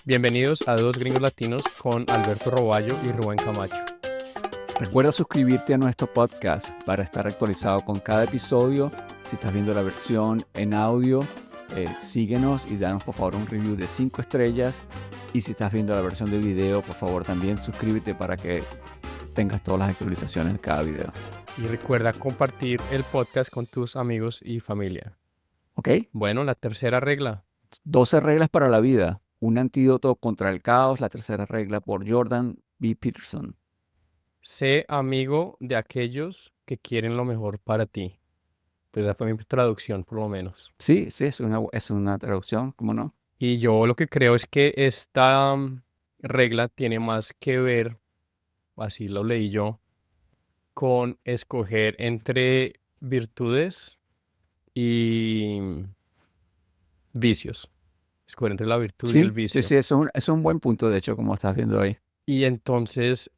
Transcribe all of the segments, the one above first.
Bienvenidos a Dos Gringos Latinos con Alberto Roballo y Rubén Camacho. Recuerda suscribirte a nuestro podcast para estar actualizado con cada episodio. Si estás viendo la versión en audio, síguenos y danos por favor un review de 5 estrellas. Y si estás viendo la versión de video, por favor también suscríbete para que tengas todas las actualizaciones de cada video. Y recuerda compartir el podcast con tus amigos y familia. ¿Ok? Bueno, la tercera regla. 12 reglas para la vida. Un antídoto contra el caos. La tercera regla por Jordan B. Peterson. Sé amigo de aquellos que quieren lo mejor para ti. Pues esa fue mi traducción, por lo menos. Sí, es una traducción, ¿cómo no? Y yo lo que creo es que esta regla tiene más que ver, así lo leí yo, con escoger entre virtudes y vicios. Escoger entre la virtud y el Sí, vicio. eso es un buen punto, de hecho, como estás viendo ahí. Y entonces,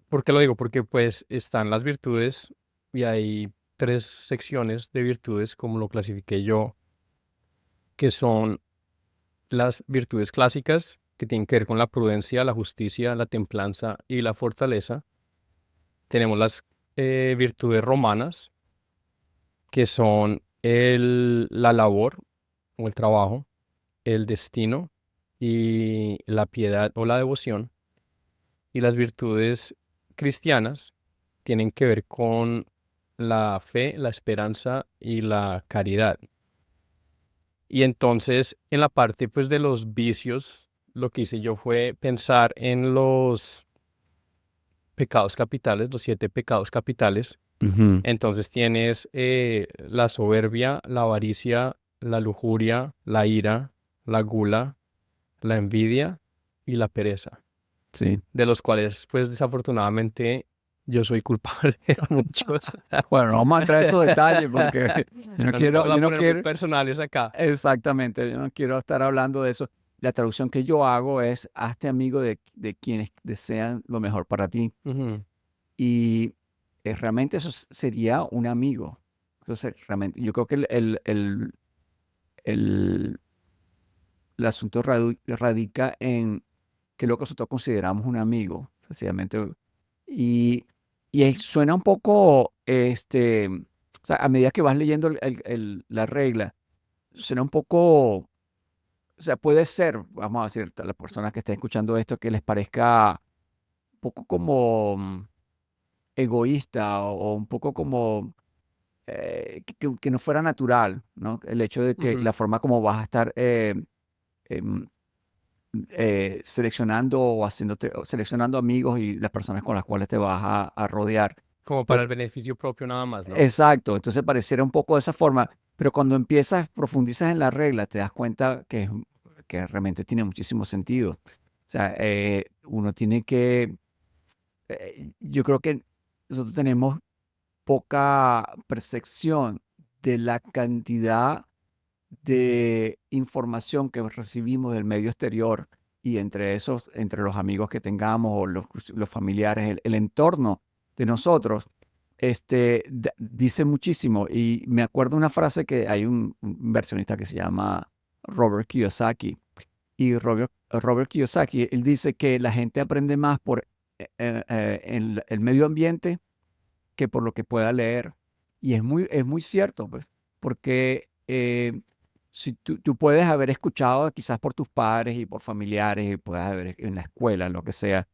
¿por qué lo digo? Porque pues están las virtudes y hay 3 secciones de virtudes, como lo clasifiqué yo, que son las virtudes clásicas, que tienen que ver con la prudencia, la justicia, la templanza y la fortaleza. Tenemos las virtudes romanas, que son la labor o el trabajo, el destino y la piedad o la devoción. Y las virtudes cristianas tienen que ver con la fe, la esperanza y la caridad. Y entonces, en la parte pues de los vicios, lo que hice yo fue pensar en los pecados capitales, los 7 pecados capitales. Ujú. Entonces tienes la soberbia, la avaricia, la lujuria, la ira, la gula, la envidia y la pereza, Sí. de los cuales pues desafortunadamente yo soy culpable de muchos. Bueno, no vamos a entrar a esos detalles porque No nos vamos yo a no poner muy quiero, personales acá. exactamente, yo no quiero estar hablando de eso. La traducción que yo hago es, hazte amigo de quienes desean lo mejor para ti. Ujú, Y realmente sería un amigo. Entonces, realmente, yo creo que el, el asunto radica en que lo que nosotros consideramos un amigo, sencillamente. Y, suena un poco, o sea, a medida que vas leyendo la regla, suena un poco, o sea, puede ser, vamos a decir, a las personas que estén escuchando esto, que les parezca un poco como egoísta o un poco como que no fuera natural, ¿no? El hecho de que ujú. la forma como vas a estar em, seleccionando o seleccionando amigos y las personas con las cuales te vas a rodear. Como para Pero, el beneficio propio nada más, ¿no? exacto, entonces pareciera un poco de esa forma, pero cuando empiezas, profundizas en la regla, te das cuenta que realmente tiene muchísimo sentido. O sea, uno tiene que, yo creo que nosotros tenemos poca percepción de la cantidad de información que recibimos del medio exterior y entre esos, entre los amigos que tengamos o los familiares, el entorno de nosotros, dice muchísimo. Y me acuerdo una frase que hay un inversionista que se llama Robert Kiyosaki. Y Robert Kiyosaki, él dice que la gente aprende más por el medio ambiente que por lo que pueda leer. Y es muy cierto, pues, porque si tú puedes haber escuchado quizás por tus padres y por familiares, y puedes haber en la escuela, lo que sea,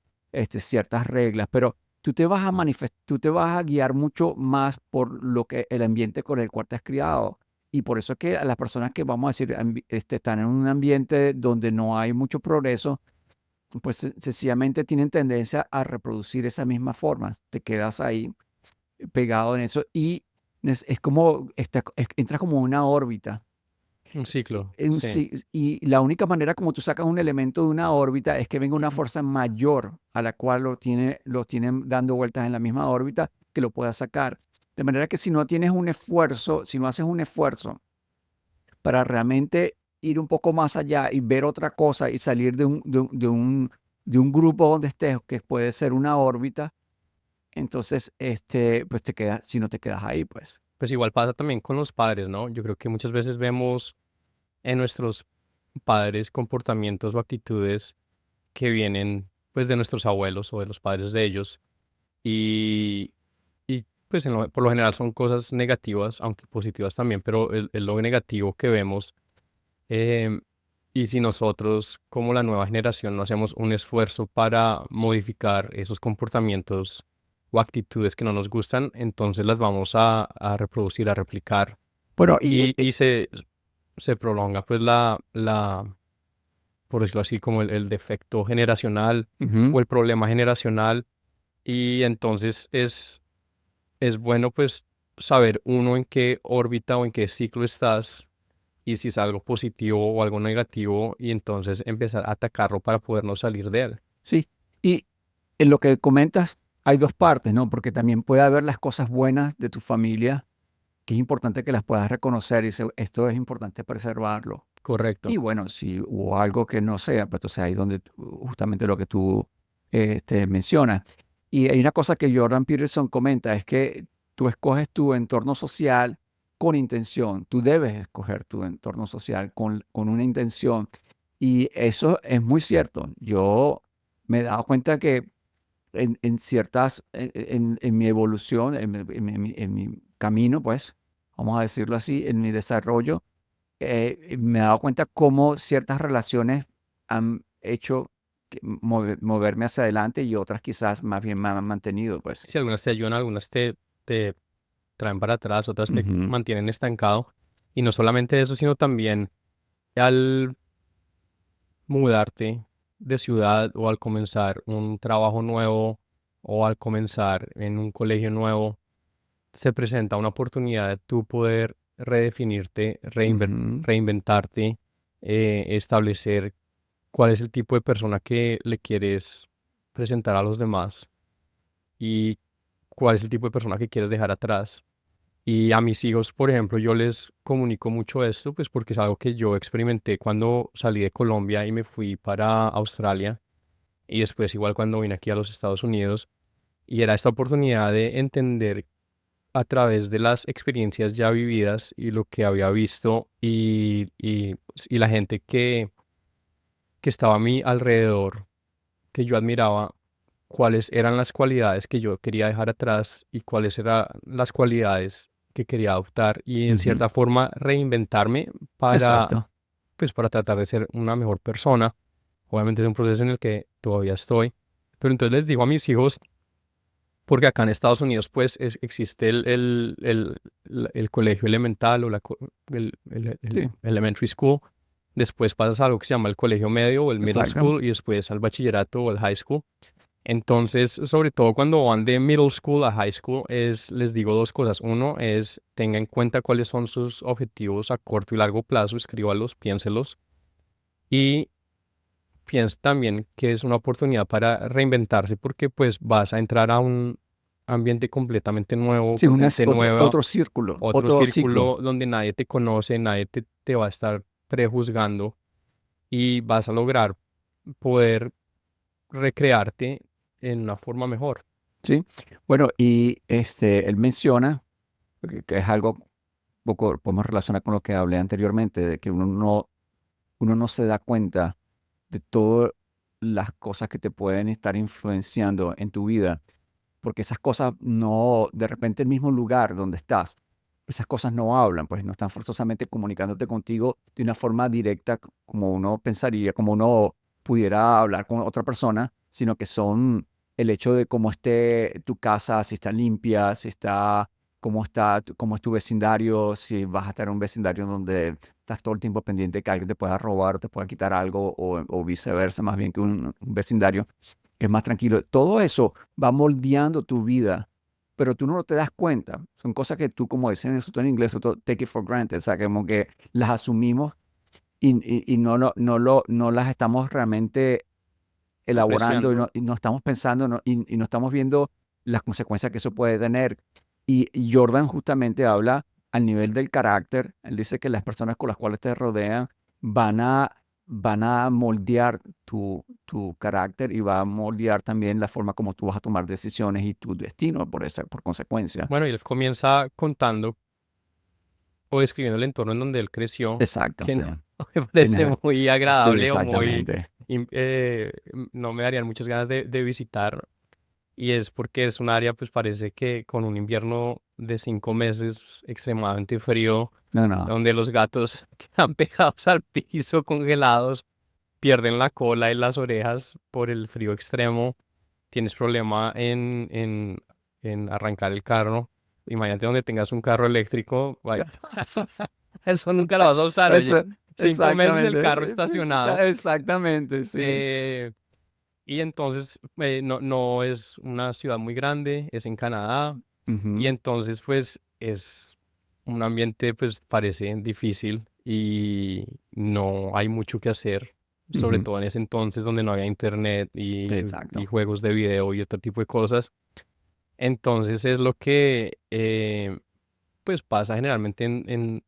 ciertas reglas, pero tú te vas a guiar mucho más por lo que el ambiente con el cual te has criado. Y por eso es que a las personas que, vamos a decir, están en un ambiente donde no hay mucho progreso, pues sencillamente tienen tendencia a reproducir esa misma forma. Te quedas ahí pegado en eso y es como, entras como en una órbita. Un ciclo, sí. Sí, y la única manera como tú sacas un elemento de una órbita es que venga una fuerza mayor a la cual lo tienen dando vueltas en la misma órbita que lo pueda sacar. De manera que si no tienes un esfuerzo, si no haces un esfuerzo para realmente ir un poco más allá y ver otra cosa y salir de un grupo donde estés, que puede ser una órbita, entonces, pues te quedas, si no te quedas ahí, pues. Pues igual pasa también con los padres, ¿no? Yo creo que muchas veces vemos en nuestros padres comportamientos o actitudes que vienen pues de nuestros abuelos o de los padres de ellos y, y pues por lo general son cosas negativas, aunque positivas también, pero es lo negativo que vemos. em, y si nosotros como la nueva generación no hacemos un esfuerzo para modificar esos comportamientos o actitudes que no nos gustan, entonces las vamos a reproducir, a replicar Bueno, y se prolonga pues por decirlo así, como el defecto generacional ujú, o el problema generacional. Y entonces es bueno pues saber uno en qué órbita o en qué ciclo estás y si es algo positivo o algo negativo y entonces empezar a atacarlo para podernos salir de él. sí. Y en lo que comentas hay dos partes, ¿no? Porque también puede haber las cosas buenas de tu familia, que es importante que las puedas reconocer y esto es importante preservarlo. Correcto. Y bueno, si hubo algo que no sea, pues entonces ahí es donde justamente lo que tú mencionas. Y hay una cosa que Jordan Peterson comenta, es que tú escoges tu entorno social con intención. Tú debes escoger tu entorno social con una intención. Y eso es muy cierto. Yo me he dado cuenta que en ciertas, en mi evolución, en mi camino, pues, vamos a decirlo así, en mi desarrollo, me he dado cuenta cómo ciertas relaciones han hecho moverme hacia adelante y otras quizás más bien me han mantenido, pues. Si algunas te ayudan, algunas te traen para atrás, otras te Ujú, mantienen estancado. Y no solamente eso, sino también al mudarte de ciudad o al comenzar un trabajo nuevo o al comenzar en un colegio nuevo, se presenta una oportunidad de tú poder redefinirte, ujú, reinventarte, establecer cuál es el tipo de persona que le quieres presentar a los demás y cuál es el tipo de persona que quieres dejar atrás. Y a mis hijos, por ejemplo, yo les comunico mucho esto, pues porque es algo que yo experimenté cuando salí de Colombia y me fui para Australia y después igual cuando vine aquí a los Estados Unidos y era esta oportunidad de entender a través de las experiencias ya vividas y lo que había visto y la gente que estaba a mi alrededor, que yo admiraba, cuáles eran las cualidades que yo quería dejar atrás y cuáles eran las cualidades que quería adoptar y en ujú. cierta forma reinventarme para, Exacto. pues, para tratar de ser una mejor persona. Obviamente es un proceso en el que todavía estoy, pero entonces les digo a mis hijos, porque acá en Estados Unidos pues existe el colegio elemental o el Sí, elementary school. Después pasas a algo que se llama el colegio medio o el middle exacto. school y después al bachillerato o el high school. Entonces, sobre todo cuando van de middle school a high school, les digo dos cosas. Uno es, tenga en cuenta cuáles son sus objetivos a corto y largo plazo, escríbalos, piénselos. Y piensa también que es una oportunidad para reinventarse porque pues vas a entrar a un ambiente completamente nuevo, Sí, con gente nueva, otro círculo, otro otro ciclo. círculo donde nadie te conoce, nadie te va a estar prejuzgando y vas a lograr poder recrearte en una forma mejor. Sí. Bueno, y él menciona que es algo poco podemos relacionar con lo que hablé anteriormente, de que uno no se da cuenta de todas las cosas que te pueden estar influenciando en tu vida, porque esas cosas no, de repente el mismo lugar donde estás, esas cosas no hablan, pues no están forzosamente comunicándote contigo de una forma directa como uno pensaría, como uno pudiera hablar con otra persona, sino que son el hecho de cómo esté tu casa, si está limpia, si está, cómo es tu vecindario, si vas a estar en un vecindario donde estás todo el tiempo pendiente de que alguien te pueda robar o te pueda quitar algo o viceversa, más bien que un vecindario que es más tranquilo. Todo eso va moldeando tu vida, pero tú no te das cuenta. Son cosas que tú, como dicen eso en inglés, take it for granted, o sea, como que las asumimos y no las estamos realmente elaborando Apreciando. y no estamos pensando y no estamos viendo las consecuencias que eso puede tener. Y Jordan justamente habla al nivel del carácter. Él dice que las personas con las cuales te rodean van a, van a moldear tu carácter y va a moldear también la forma como tú vas a tomar decisiones y tu destino por consecuencia. Bueno, y él comienza contando o describiendo el entorno en donde él creció, Exacto, que sí. me parece Tienes- muy sí, agradable o muy... exactamente. no me darían muchas ganas de visitar. Y es porque es un área, pues parece que con un invierno de 5 meses extremadamente frío, No, no. donde los gatos quedan pegados al piso, congelados, pierden la cola y las orejas por el frío extremo. Tienes problema en arrancar el carro. Imagínate donde tengas un carro eléctrico, eso nunca lo vas a usar, oye. Eso, 5 meses el exactamente. carro estacionado. Exactamente, sí. eh, y entonces no es una ciudad muy grande, es en Canadá. Y Ujú, entonces pues es un ambiente pues parece difícil y no hay mucho que hacer, sobre ujú, todo en ese entonces donde no había internet y exacto. juegos de video y otro tipo de cosas. Entonces es lo que pues pasa generalmente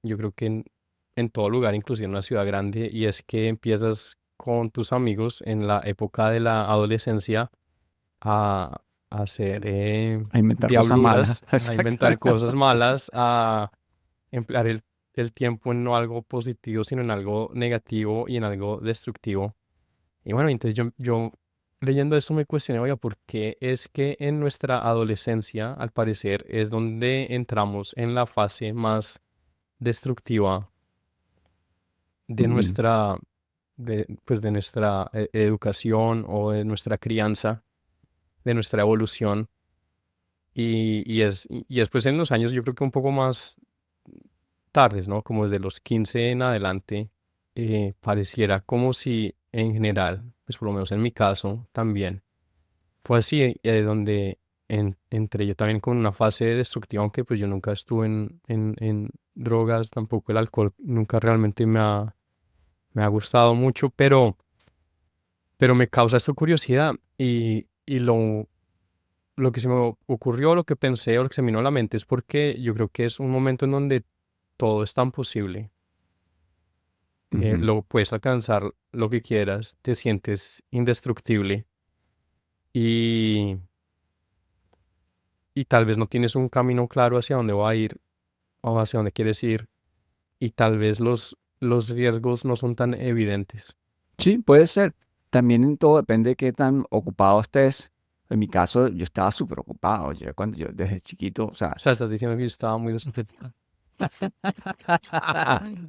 yo creo que en todo lugar, inclusive en una ciudad grande, y es que empiezas con tus amigos en la época de la adolescencia a, a hacer A inventar cosas malas. diabluras, a Exacto. inventar cosas malas, a emplear el tiempo en no algo positivo, sino en algo negativo y en algo destructivo. Y bueno, entonces yo leyendo eso me cuestioné, oiga, ¿por qué es que en nuestra adolescencia, al parecer, es donde entramos en la fase más destructiva de Ujú, nuestra, pues de nuestra educación o de nuestra crianza, de nuestra evolución? Y después en los años, yo creo que un poco más tardes, ¿no? Como desde los 15 en adelante, pareciera como si en general, pues por lo menos en mi caso también, fue así, donde entré yo también con una fase destructiva, aunque pues yo nunca estuve en drogas, tampoco el alcohol nunca realmente me ha gustado mucho, pero me causa esta curiosidad y lo que se me ocurrió, lo que pensé o lo que se me vino a la mente es porque yo creo que es un momento en donde todo es tan posible. ujú. Lo puedes alcanzar lo que quieras, te sientes indestructible y, y tal vez no tienes un camino claro hacia dónde va a ir o hacia dónde quieres ir y tal vez los riesgos no son tan evidentes. Sí, puede ser. También todo depende de qué tan ocupado estés. En mi caso, yo estaba súper ocupado. Yo desde chiquito, o sea, O sea, estás diciendo que yo estaba muy desocupado.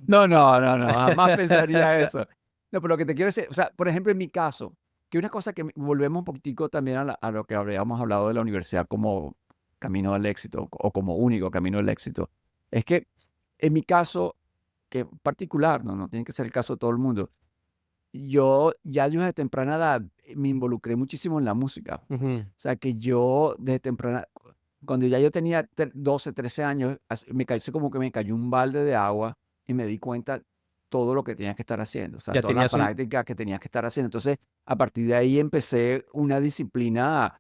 no, no, no, no, jamás pensaría eso. No, pero lo que te quiero decir, o sea, por ejemplo, en mi caso, que una cosa que volvemos un poquitico también a lo que habríamos hablado de la universidad como camino al éxito o como único camino al éxito, es que en mi caso, que particular, no tiene que ser el caso de todo el mundo, yo desde temprana edad me involucré muchísimo en la música. Ujú. O sea, que yo desde temprana, cuando ya yo tenía 12, 13 años, como que me cayó un balde de agua y me di cuenta todo lo que tenía que estar haciendo, o sea, Ya todas las tenías un, prácticas que tenía que estar haciendo. Entonces, a partir de ahí empecé una disciplina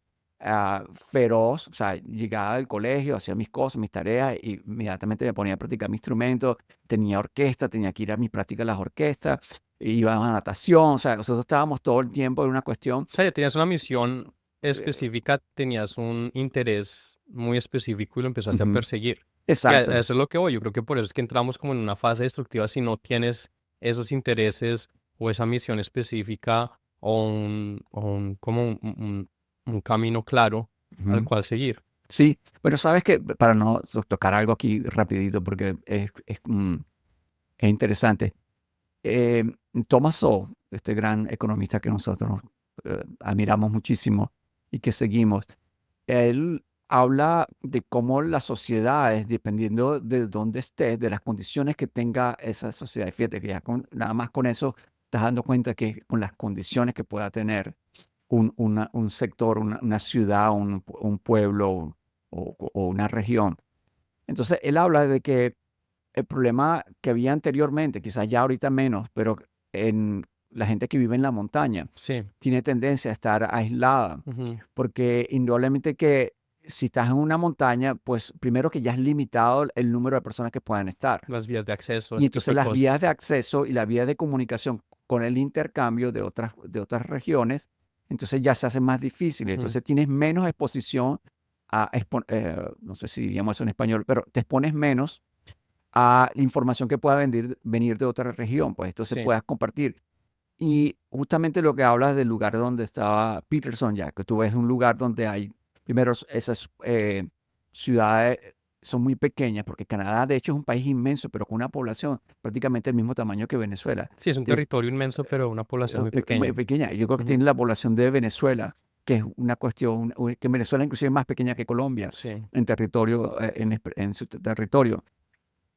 feroz, o sea, llegaba del colegio, hacía mis cosas, mis tareas, y inmediatamente me ponía a practicar mi instrumento, tenía orquesta, tenía que ir a mis prácticas en las orquestas, iba a natación, o sea, nosotros estábamos todo el tiempo en una cuestión. o sea, ya tenías una misión eh, específica, tenías un interés muy específico y lo empezaste a Ujú, perseguir. Y a exacto. eso es lo que voy. Yo creo que por eso es que entramos como en una fase destructiva si no tienes esos intereses o esa misión específica como un camino claro al Ujú. cual seguir. Sí, pero sabes que para no tocar algo aquí rapidito, porque es interesante. eh, Thomas Sowell, este gran economista que nosotros admiramos muchísimo y que seguimos, él habla de cómo las sociedades, dependiendo de dónde estés, de las condiciones que tenga esa sociedad. Y fíjate que ya nada más con eso estás dando cuenta que con las condiciones que pueda tener un sector, una ciudad, un pueblo o una región. Entonces, él habla de que el problema que había anteriormente, quizás ya ahorita menos, pero en la gente que vive en la montaña Sí. tiene tendencia a estar aislada, Ujú. porque indudablemente que si estás en una montaña, pues primero que ya es limitado el número de personas que puedan estar. Las vías de acceso, Y ese tipo entonces de las vías cosas. de acceso y la vía de comunicación con el intercambio de otras regiones, entonces ya se hace más difícil. Ujú. Entonces tienes menos exposición no sé si diríamos eso en español, pero te expones menos a la información que pueda venir de otra región, pues esto se Sí, pueda compartir. Y justamente lo que hablas del lugar donde estaba Peterson, ya que tú ves un lugar donde hay, primero, esas ciudades son muy pequeñas, porque Canadá de hecho es un país inmenso, pero con una población prácticamente el mismo tamaño que Venezuela. sí, es un Tiene- territorio inmenso, pero una población muy pequeña. Pequeña. Yo creo que Ujú. tiene la población de Venezuela, que es una cuestión, que Venezuela inclusive es más pequeña que Colombia Sí, en territorio, en su territorio.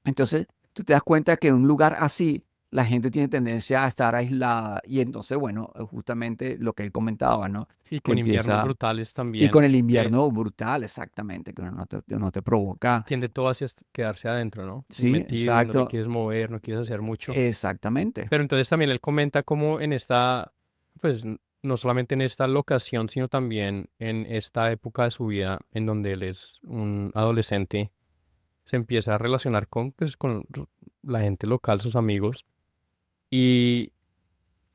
Entonces, tú te das cuenta que en un lugar así, la gente tiene tendencia a estar aislada. Y entonces, bueno, justamente lo que él comentaba, ¿no? y Que con inviernos empieza, brutales y con también, el que invierno brutal, exactamente, que no te provoca. tiende todo hacia quedarse adentro, ¿no? Sí, Metido, no te exacto, quieres mover, no quieres hacer mucho. exactamente. Pero entonces también él comenta cómo en esta, pues no solamente en esta locación, sino también en esta época de su vida en donde él es un adolescente, se empieza a relacionar con, pues, con la gente local, sus amigos, y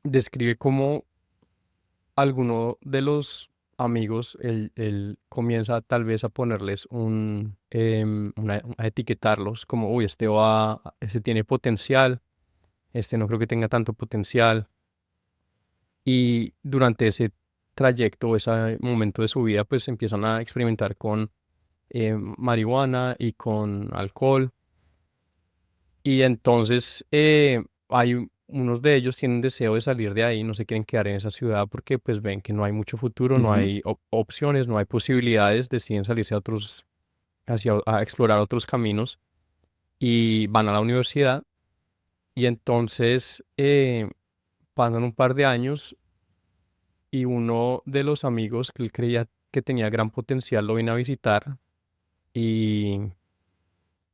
describe cómo alguno de los amigos, él comienza tal vez a ponerles a etiquetarlos como, uy, este tiene potencial, este no creo que tenga tanto potencial. Y durante ese trayecto, ese momento de su vida, pues empiezan a experimentar con marihuana y con alcohol. Y entonces hay unos de ellos tienen deseo de salir de ahí, no se quieren quedar en esa ciudad porque pues ven que no hay mucho futuro, no Ujú. hay opciones, no hay posibilidades, deciden salirse a otros, a explorar otros caminos y van a la universidad. Y entonces pasan un par de años y uno de los amigos que él creía que tenía gran potencial lo vino a visitar y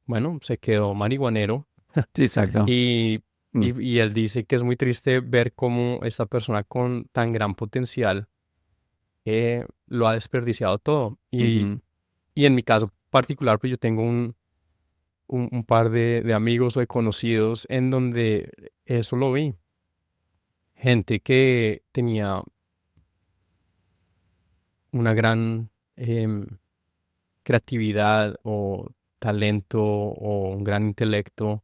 bueno, se quedó marihuanero Sí, exacto. y, Mm. y él dice que es muy triste ver cómo esta persona con tan gran potencial lo ha desperdiciado todo. Ujú. Y en mi caso particular, pues yo tengo un par de amigos o de conocidos en donde eso lo vi. Gente que tenía una gran creatividad o talento o un gran intelecto,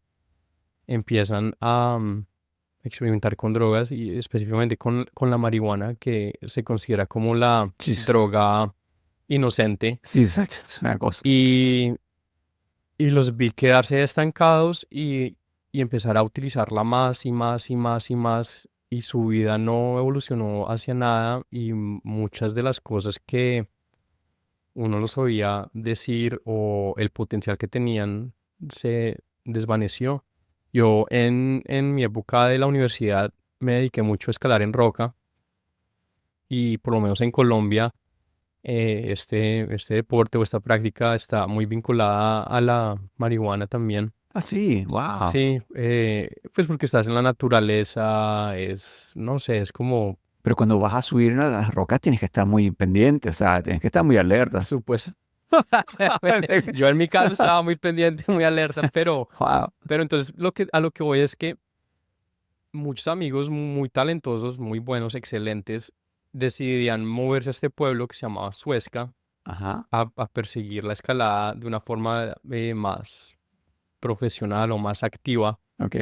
empiezan a experimentar con drogas y específicamente con la marihuana, que se considera como la Sí, droga inocente. sí, exacto. Es una cosa. Y, y los vi quedarse estancados y empezar a utilizarla más y más y más y más. Y su vida no evolucionó hacia nada y muchas de las cosas que uno los oía decir o el potencial que tenían se desvaneció. Yo en mi época de la universidad me dediqué mucho a escalar en roca y por lo menos en Colombia este deporte o esta práctica está muy vinculada a la marihuana también. Ah, sí, wow. Sí, pues porque estás en la naturaleza, no sé, es como, Pero cuando vas a subir a las rocas tienes que estar muy pendiente, o sea, tienes que estar muy alerta. supuesto. Yo en mi caso estaba muy pendiente, muy alerta, Wow. pero entonces a lo que voy es que muchos amigos muy talentosos, muy buenos, excelentes, decidían moverse a este pueblo que se llamaba Suezca Ajá. a perseguir la escalada de una forma más profesional o más activa. Ok.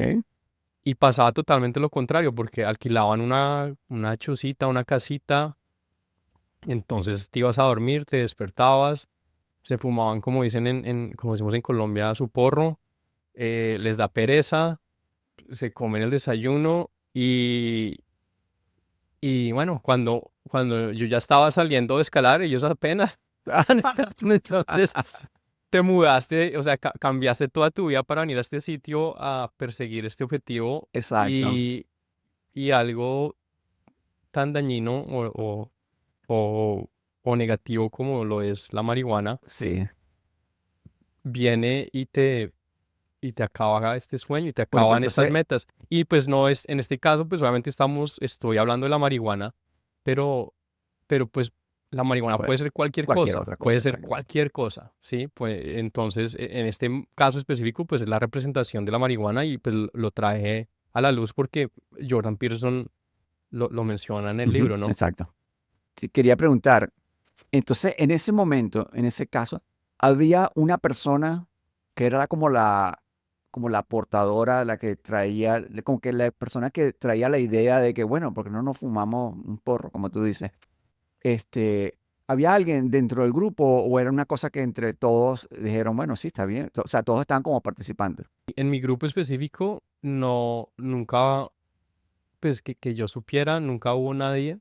Y pasaba totalmente lo contrario, porque alquilaban una chocita, una casita, entonces te ibas a dormir, te despertabas, se fumaban, como dicen como decimos en Colombia, su porro, les da pereza, se comen el desayuno y bueno, cuando yo ya estaba saliendo de escalar, ellos apenas estaban escalando, entonces te mudaste, o sea, cambiaste toda tu vida para venir a este sitio a perseguir este objetivo Exacto. y algo tan dañino o, o negativo como lo es la marihuana, Sí. viene y te acaba este sueño y te Bueno, pero acaban estas entonces, metas. Y pues no es, en este caso, pues obviamente estoy hablando de la marihuana, pero, pero pues la marihuana bueno, puede ser cualquier otra puede cosa, ser exacto. cualquier cosa, ¿sí? Pues entonces, en este caso específico, pues es la representación de la marihuana y pues lo traje a la luz porque Jordan Peterson lo menciona en el Ujú, libro, ¿no? exacto. Sí, quería preguntar, entonces, en ese momento, en ese caso, había una persona que era como la portadora, la que traía, como que la persona que traía la idea de que, bueno, porque no nos fumamos un porro, como tú dices. Este, ¿Había alguien dentro del grupo o era una cosa que entre todos dijeron, bueno, sí, está bien? O sea, todos estaban como participantes. En mi grupo específico, no, nunca, pues que yo supiera, nunca hubo nadie.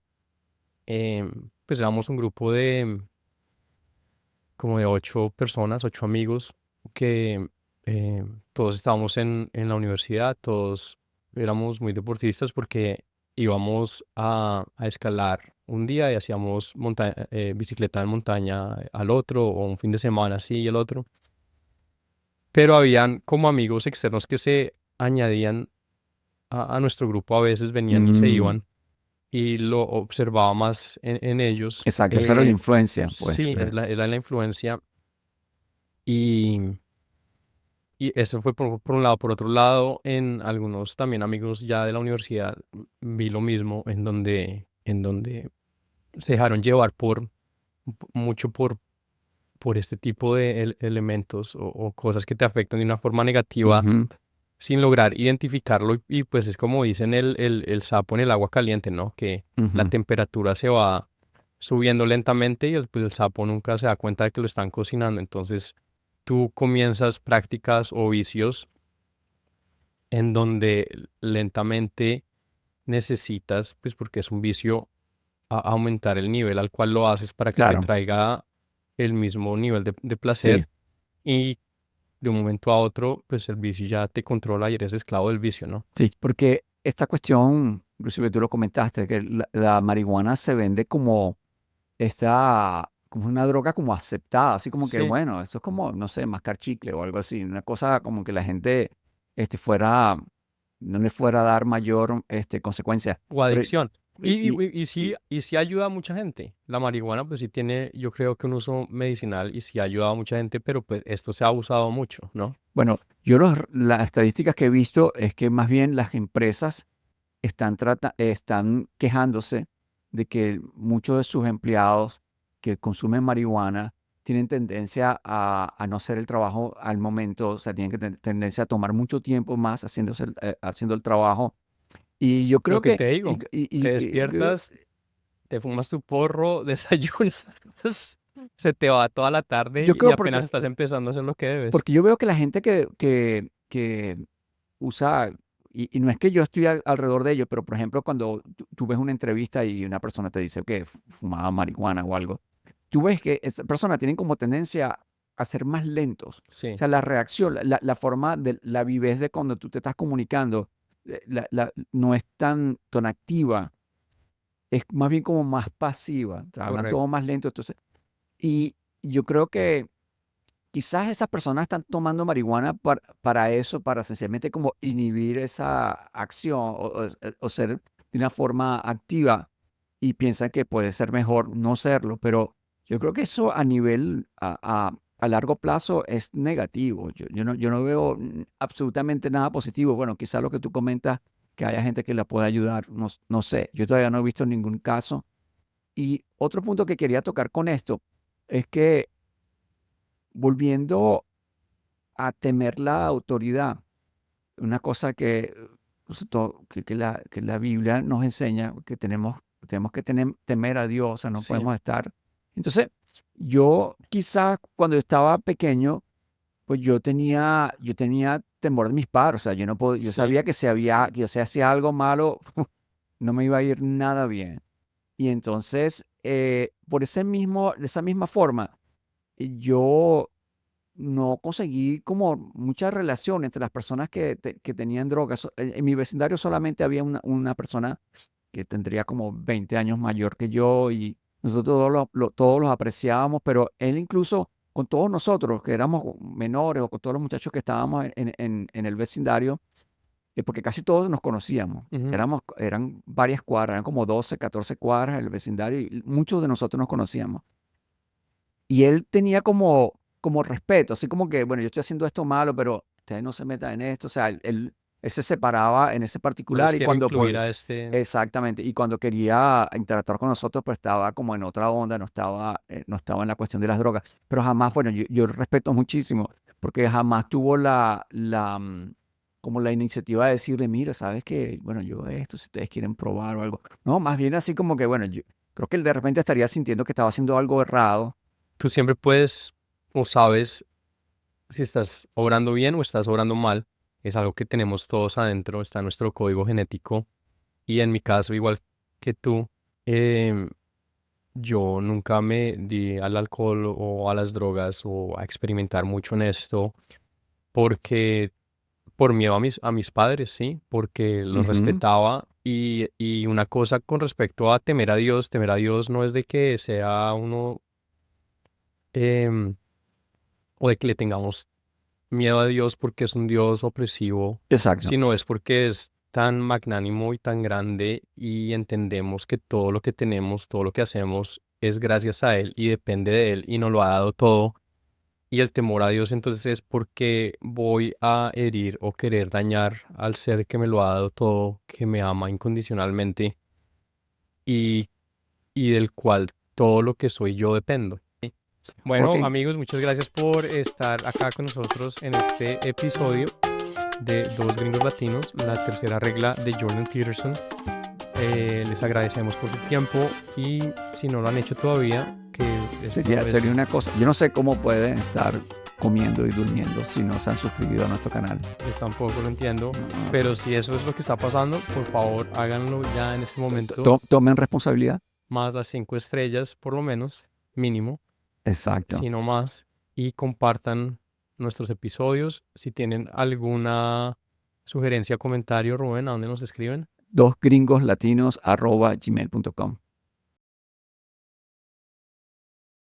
Pues éramos un grupo de como de 8 personas, 8 amigos, que todos estábamos en la universidad, todos éramos muy deportistas porque íbamos a escalar un día y hacíamos bicicleta en montaña al otro, o un fin de semana así y el otro. Pero habían como amigos externos que se añadían a nuestro grupo, a veces venían y se Mm, iban, y lo observaba más en ellos. exacto, esa era la influencia, pues. Sí, era la influencia. Y, y eso fue por un lado. Por otro lado, en algunos también amigos ya de la universidad, vi lo mismo, en donde se dejaron llevar mucho por este tipo de elementos, o cosas que te afectan de una forma negativa, Ujú, sin lograr identificarlo. Y pues es como dicen el sapo en el agua caliente, ¿no? Que la ujú. temperatura se va subiendo lentamente y pues el sapo nunca se da cuenta de que lo están cocinando. Entonces tú comienzas prácticas o vicios en donde lentamente necesitas, pues porque es un vicio, aumentar el nivel al cual lo haces para que te Claro, traiga el mismo nivel de sí, placer. Y de un momento a otro, pues el vicio ya te controla y eres esclavo del vicio, ¿no? sí, porque esta cuestión, inclusive tú lo comentaste, que la marihuana se vende como como una droga como aceptada, así como que, Sí. bueno, esto es como, no sé, mascar chicle o algo así, una cosa como que la gente fuera, no le fuera a dar mayor consecuencia. O Pero, adicción. Y, y, y, y sí, y- y sí ayuda a mucha gente. La marihuana, pues sí tiene, yo creo que un uso medicinal y sí ha ayudado a mucha gente, pero pues esto se ha abusado mucho, ¿no? bueno, las estadísticas que he visto es que más bien las empresas están quejándose de que muchos de sus empleados que consumen marihuana tienen tendencia a no hacer el trabajo al momento, o sea, tienen tendencia a tomar mucho tiempo más haciendo el trabajo. Y yo Lo creo que que, te y- digo, te que- despiertas, te fumas tu porro, desayunas, se te va toda la tarde yo y creo apenas estás empezando a hacer lo que debes. porque yo veo que la gente que usa, y no es que yo estoy alrededor de ello, pero por ejemplo, cuando tú ves una entrevista y una persona te dice que fumaba marihuana o algo, tú ves que esa persona tiene como tendencia a ser más lentos. O Sí, sea, la reacción, la forma de la vivez de cuando tú te estás comunicando, no es tan activa, es más bien como más pasiva. O sea, hablan todo correcto. más lento. Entonces, y yo creo que quizás esas personas están tomando marihuana para eso, para sencillamente como inhibir esa acción o ser de una forma activa y piensan que puede ser mejor no serlo, pero yo creo que eso a nivel, a largo plazo es negativo. Yo no veo absolutamente nada positivo. Bueno, quizás lo que tú comentas, que haya gente que la pueda ayudar, no sé, yo todavía no he visto ningún caso. Y otro punto que quería tocar con esto es que volviendo a temer la autoridad. Una cosa pues, que la Biblia nos enseña, que tenemos que temer a Dios, o sea, no Sí. podemos estar. Entonces, yo quizás cuando yo estaba pequeño, pues yo tenía temor de mis padres, o sea, yo Sí. sabía que yo si hacía algo malo, no me iba a ir nada bien. Y entonces, de esa misma forma, yo no conseguí como mucha relación entre las personas que tenían drogas. En mi vecindario solamente había una persona que tendría como 20 años mayor que yo y nosotros todos los apreciábamos, pero él incluso con todos nosotros que éramos menores o con todos los muchachos que estábamos en el vecindario, porque casi todos nos conocíamos. Ujú. Eran varias cuadras, eran como 12, 14 cuadras en el vecindario y muchos de nosotros nos conocíamos. Y él tenía como respeto, así como que, bueno, yo estoy haciendo esto malo, pero ustedes no se metan en esto. O sea, él se separaba en ese No los particular y quiero cuando, incluir pues, a este. exactamente, y cuando quería interactuar con nosotros, pues estaba como en otra onda, no estaba en la cuestión de las drogas. Pero jamás, bueno, yo respeto muchísimo, porque jamás tuvo como la iniciativa de decirle, mira, sabes que, bueno, yo esto, si ustedes quieren probar o algo. No, más bien así como que, bueno, yo creo que él de repente estaría sintiendo que estaba haciendo algo errado. Tú siempre puedes o sabes si estás obrando bien o estás obrando mal. Es algo que tenemos todos adentro, está en nuestro código genético. Y en mi caso, igual que tú, em, yo nunca me di al alcohol o a las drogas o a experimentar mucho en esto porque por miedo a mis padres, sí, porque los Ujú. respetaba y una cosa con respecto a temer a Dios no es de que sea uno em, o de que le tengamos miedo a Dios porque es un Dios opresivo, Exacto. sino es porque es tan magnánimo y tan grande y entendemos que todo lo que tenemos, todo lo que hacemos es gracias a Él y depende de Él y nos lo ha dado todo. Y el temor a Dios entonces es porque voy a herir o querer dañar al ser que me lo ha dado todo, que me ama incondicionalmente y, y del cual todo lo que soy yo dependo. Ok, Bueno, amigos, muchas gracias por estar acá con nosotros en este episodio de Dos Gringos Latinos, la tercera regla de Jordan Peterson. Les agradecemos por su tiempo y si no lo han hecho todavía, que esto sería es, una cosa. Yo no sé cómo pueden estar comiendo y durmiendo si no se han suscrito a nuestro canal. yo tampoco lo entiendo, No, pero si eso es lo que está pasando, por favor háganlo ya en este momento, Tomen responsabilidad. más las 5 estrellas por lo menos, mínimo, Exacto. si no más, y compartan nuestros episodios. Si tienen alguna sugerencia, comentario, Rubén, ¿a dónde nos escriben? Dosgringoslatinos@gmail.com.